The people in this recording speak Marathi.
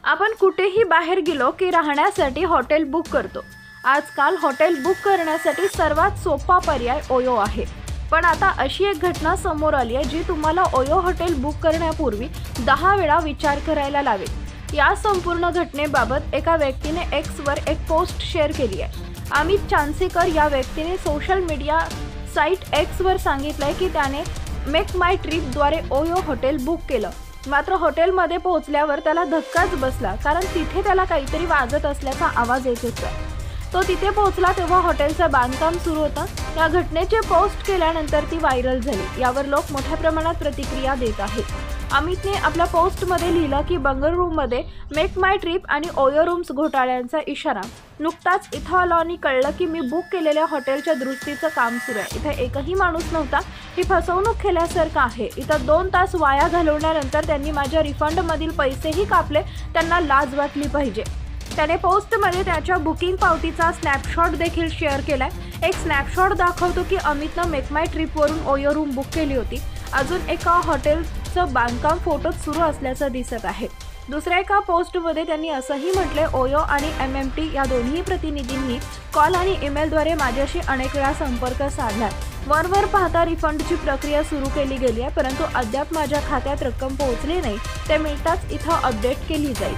आपण कुठेही बाहेर गेलो की राहण्यासाठी हॉटेल बुक करतो। आजकाल हॉटेल बुक करण्यासाठी सर्वात सोपा पर्याय ओयो आहे। पण आता अशी एक घटना समोर आली आहे जी तुम्हाला ओयो हॉटेल बुक करण्यापूर्वी 10 वेळा विचार करायला लावेल। या संपूर्ण घटनेबाबत एका व्यक्तीने एक्स वर एक पोस्ट शेअर केली आहे। अमित चांसीकर या व्यक्तीने सोशल मीडिया साइट एक्स वर सांगितलंय की त्याने मेक माय ट्रिप द्वारे ओयो हॉटेल बुक केलं। मात्र हॉटेलमध्ये पोहोचल्यावर त्याला धक्काच बसला, कारण तिथे त्याला काहीतरी वाजत असल्याचा आवाज येत होता। तो तिथे पोहोचला तेव्हा हॉटेलचं बांधकाम सुरू होतं। या घटनेची पोस्ट केल्यानंतर ती व्हायरल झाली। यावर लोक मोठ्या प्रमाणात प्रतिक्रिया देत आहेत। अमितने आपल्या पोस्टमध्ये लिहिलं की बंगळुरूमध्ये मेक माय ट्रिप आणि ओयो रूम्स घोटाळ्यांचा इशारा। नुकताच इथं आलो आणि कळलं की मी बुक केलेल्या हॉटेलच्या दुरुस्तीचं काम सुरू आहे। इथे एकही माणूस नव्हता। ही फसवणूक केल्यासारखं आहे। इथं 2 तास वाया घालवल्यानंतर त्यांनी माझ्या रिफंडमधील पैसेही कापले। त्यांना लाज वाटली पाहिजे। त्याने पोस्टमध्ये त्याच्या बुकिंग पावतीचा स्नॅपशॉट देखील शेअर केलाय। एक स्नॅपशॉट दाखवतो की अमितनं मेक माय ट्रिपवरून ओयो रूम बुक केली होती। अजून एका हॉटेलचं बांधकाम फोटोत सुरू असल्याचं दिसत आहे। दुसऱ्या एका पोस्टमध्ये त्यांनी असंही म्हटले, ओयो आणि MMT या दोन्ही प्रतिनिधींनी कॉल आणि ईमेलद्वारे माझ्याशी अनेक वेळा संपर्क साधला। वरवर पाहता रिफंडची प्रक्रिया सुरू केली गेली आहे, परंतु अद्याप माझ्या खात्यात रक्कम पोहोचली नाही। ते मिळताच इथं अपडेट केली जाईल।